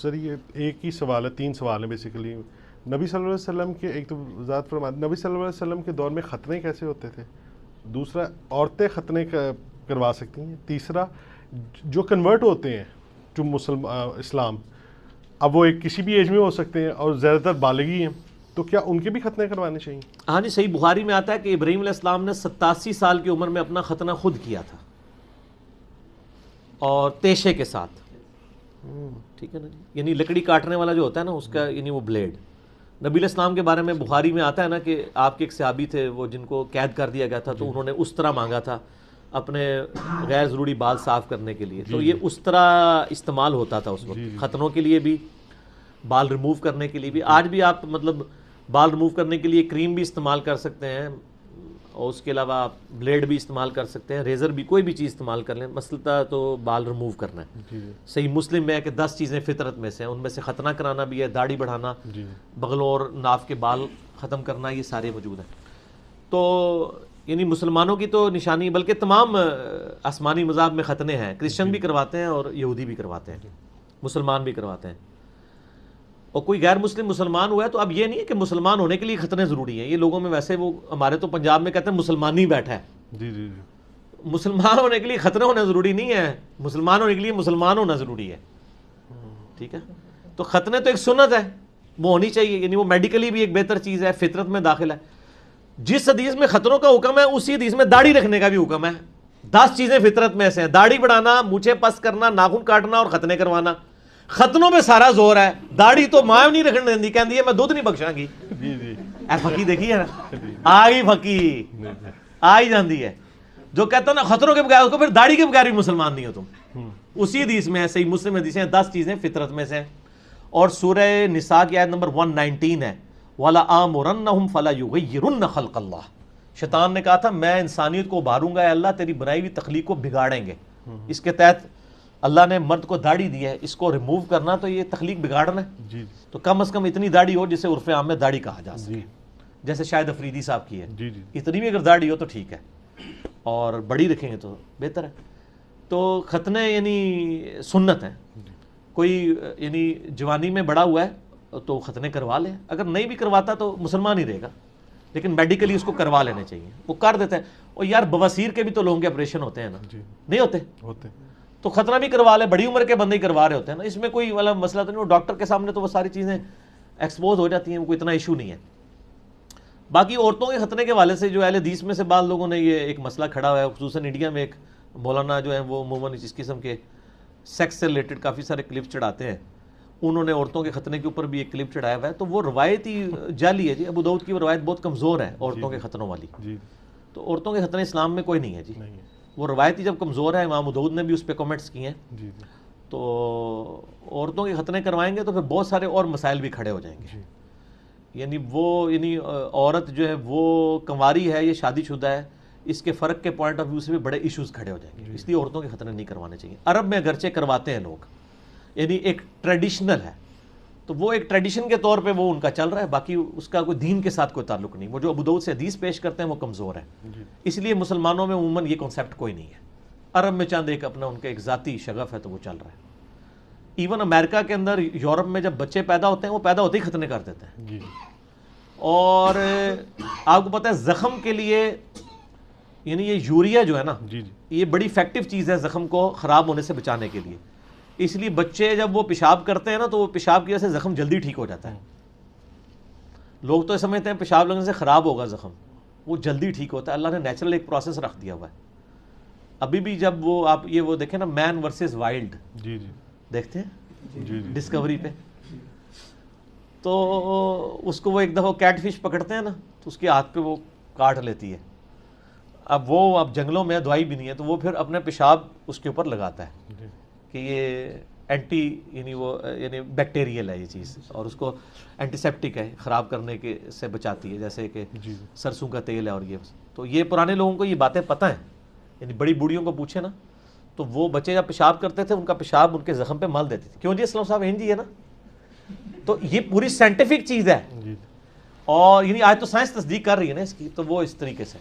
سر یہ ایک ہی سوال ہے، 3 سوال ہیں بیسیکلی. نبی صلی اللہ علیہ وسلم کے ایک تو وضاحت فرمائیں، نبی صلی اللہ علیہ وسلم کے دور میں ختنے کیسے ہوتے تھے؟ دوسرا، عورتیں ختنے کروا سکتی ہیں؟ تیسرا، جو کنورٹ ہوتے ہیں ٹو اسلام، اب وہ ایک کسی بھی ایج میں ہو سکتے ہیں اور زیادہ تر بالغی ہیں، تو کیا ان کے بھی ختنے کروانے چاہیے؟ ہاں جی، صحیح بخاری میں آتا ہے کہ ابراہیم علیہ السلام نے 87 سال کی عمر میں اپنا ختنہ خود کیا تھا، اور تیشے کے ساتھ. ٹھیک ہے نا جی، یعنی لکڑی کاٹنے والا جو ہوتا ہے نا اس کا، یعنی وہ بلیڈ. نبی علیہ السلام کے بارے میں بخاری میں آتا ہے نا کہ آپ کے ایک صحابی تھے وہ جن کو قید کر دیا گیا تھا، تو انہوں نے اس طرح مانگا تھا اپنے غیر ضروری بال صاف کرنے کے لیے. تو یہ اس طرح استعمال ہوتا تھا اس وقت، ختنوں کے لیے بھی، بال ریموو کرنے کے لیے بھی. آج بھی آپ مطلب بال ریموو کرنے کے لیے کریم بھی استعمال کر سکتے ہیں، اور اس کے علاوہ آپ بلیڈ بھی استعمال کر سکتے ہیں، ریزر بھی، کوئی بھی چیز استعمال کر لیں. مسئلہ تو بال ریموو کرنا ہے. صحیح مسلم میں ہے کہ 10 چیزیں فطرت میں سے ہیں، ان میں سے ختنہ کرانا بھی ہے، داڑھی بڑھانا، بغلوں اور ناف کے بال ختم کرنا، یہ سارے موجود ہیں. تو یعنی مسلمانوں کی تو نشانی، بلکہ تمام آسمانی مذاہب میں ختنے ہیں. کرسچن بھی کرواتے ہیں اور یہودی بھی کرواتے ہیں، مسلمان بھی کرواتے ہیں. اور کوئی غیر مسلم مسلمان ہوا ہے تو اب یہ نہیں ہے کہ مسلمان ہونے کے لیے ختنے ضروری ہیں. یہ لوگوں میں ویسے، وہ ہمارے تو پنجاب میں کہتے ہیں مسلمان ہی بیٹھا ہے. جی جی جی، مسلمان ہونے کے لیے ختنے ہونا ضروری نہیں ہے، مسلمان ہونے کے لیے مسلمان ہونا ضروری ہے. ٹھیک ہے، تو ختنے تو ایک سنت ہے، وہ ہونی چاہیے، یعنی وہ میڈیکلی بھی ایک بہتر چیز ہے، فطرت میں داخل ہے. جس حدیث میں ختنوں کا حکم ہے اسی حدیث میں داڑھی رکھنے کا بھی حکم ہے. 10 چیزیں فطرت میں سے ہیں، داڑھی بڑھانا، مونچھیں پس کرنا، ناخن کاٹنا اور ختنے کروانا. ختنوں میں سارا زور ہے، داڑھی تو ماں نہیں رکھنے دینی، کہندی ہے میں دودھ نہیں بخشاں گی. جی جی، اے پھکی دیکھی ہے نا، آئی پھکی آئی جاندی ہے. جو کہتا ہے نا ختنوں کے بغیر، اس کو پھر داڑھی کے بغیر بھی مسلمان نہیں ہو تم. اسی حدیث میں ہے، صحیح مسلم حدیث ہیں، 10 چیزیں فطرت میں سے ہیں. اور سورہ نساء کی آیت نمبر 119 ہے، وَلَآمُرَنَّهُمْ فَلَا يُغَيِّرُنَّ خَلْقَ اللَّهِ. شیطان نے کہا تھا میں انسانیت کو ابھاروں گا، اے اللہ تیری بنائی ہوئی تخلیق کو بگاڑیں گے. اس کے تحت اللہ نے مرد کو داڑھی دی ہے، اس کو ریموو کرنا تو یہ تخلیق بگاڑنا ہے. جی تو کم از کم اتنی داڑھی ہو جسے عرف عام میں داڑھی کہا جا سکے، جیسے شاہد افریدی صاحب کی ہے. جی جی، اتنی بھی اگر داڑھی ہو تو ٹھیک ہے، اور بڑی رکھیں گے تو بہتر ہے. تو ختنے یعنی سنت ہیں. کوئی یعنی جوانی میں بڑا ہوا ہے تو ختنے کروا لے، اگر نہیں بھی کرواتا تو مسلمان ہی رہے گا، لیکن میڈیکلی اس کو کروا لینے چاہیے. وہ کر دیتے ہیں. اور یار بواسیر کے بھی تو لوگوں کے آپریشن ہوتے ہیں نا، نہیں ہوتے؟ ہوتے. تو ختنہ بھی کروا لے، بڑی عمر کے بندے ہی کروا رہے ہوتے ہیں نا، اس میں کوئی والا مسئلہ تو نہیں. وہ ڈاکٹر کے سامنے تو وہ ساری چیزیں ایکسپوز ہو جاتی ہیں، کوئی اتنا ایشو نہیں ہے. باقی عورتوں کے ختنے کے حوالے سے جو اہل حدیث میں سے بعض لوگوں نے یہ ایک مسئلہ کھڑا ہوا ہے، خصوصاً انڈیا میں ایک مولانا جو ہیں وہ عموماً اس قسم کے سیکس سے ریلیٹڈ کافی سارے کلپ چڑھاتے ہیں. انہوں نے عورتوں کے ختنے کے اوپر بھی ایک کلپ چڑھایا ہوا ہے، تو وہ روایت ہی جعلی ہے جی. ابو داؤد کی وہ روایت بہت کمزور ہے عورتوں کے ختنوں والی. تو عورتوں کے ختنے اسلام میں کوئی نہیں ہے جی، وہ روایت ہی جب کمزور ہے. امام ابو داؤد نے بھی اس پہ کمنٹس کیے ہیں. تو عورتوں کے ختنے کروائیں گے تو پھر بہت سارے اور مسائل بھی کھڑے ہو جائیں گے. یعنی عورت جو ہے وہ کنواری ہے یا شادی شدہ ہے، اس کے فرق کے پوائنٹ آف ویو سے بھی بڑے ایشوز کھڑے ہو جائیں گے. اس لیے عورتوں کے ختنے نہیں کروانے چاہیے. عرب میں اگرچہ کرواتے ہیں لوگ، یعنی ایک ٹریڈیشنل ہے، تو وہ ایک ٹریڈیشن کے طور پہ وہ ان کا چل رہا ہے، باقی اس کا کوئی دین کے ساتھ کوئی تعلق نہیں. وہ جو ابو داؤد سے حدیث پیش کرتے ہیں وہ کمزور ہے، اس لیے مسلمانوں میں عموماً یہ کنسیپٹ کوئی نہیں ہے. عرب میں چند ایک اپنا ان کا ایک ذاتی شغف ہے تو وہ چل رہا ہے. ایون امریکہ کے اندر، یورپ میں جب بچے پیدا ہوتے ہیں وہ پیدا ہوتے ہی ختنے کر دیتے ہیں. اور آپ کو پتہ ہے زخم کے لیے، یعنی یہ یوریا جو ہے نا، یہ بڑی افیکٹو چیز ہے زخم کو خراب ہونے سے بچانے کے لیے. اس لیے بچے جب وہ پیشاب کرتے ہیں نا تو وہ پیشاب کی وجہ سے زخم جلدی ٹھیک ہو جاتا ہے. لوگ تو سمجھتے ہیں پیشاب لگنے سے خراب ہوگا زخم، وہ جلدی ٹھیک ہوتا ہے. اللہ نے نیچرل ایک پروسیس رکھ دیا ہوا ہے. ابھی بھی جب وہ آپ وہ دیکھیں نا، مین ورسز وائلڈ دیکھتے ہیں ڈسکوری پہ، تو اس کو وہ ایک دفعہ کیٹ فش پکڑتے ہیں نا تو اس کے ہاتھ پہ وہ کاٹ لیتی ہے. اب جنگلوں میں دوائی بھی نہیں ہے، تو وہ پھر اپنے پیشاب اس کے اوپر لگاتا ہے کہ یہ اینٹی یعنی بیکٹیریل ہے یہ چیز، اور اس کو اینٹی سیپٹک ہے، خراب کرنے کے سے بچاتی ہے، جیسے کہ سرسوں کا تیل ہے. اور تو یہ پرانے لوگوں کو یہ باتیں پتہ ہیں. یعنی بڑی بوڑھیوں کو پوچھے نا تو وہ بچے جب پیشاب کرتے تھے ان کا پیشاب ان کے زخم پہ مل دیتے تھے. کیوں جی اسلام صاحب ہندی ہے نا. تو یہ پوری سائنٹیفک چیز ہے، اور یعنی آج تو سائنس تصدیق کر رہی ہے نا اس کی. تو وہ اس طریقے سے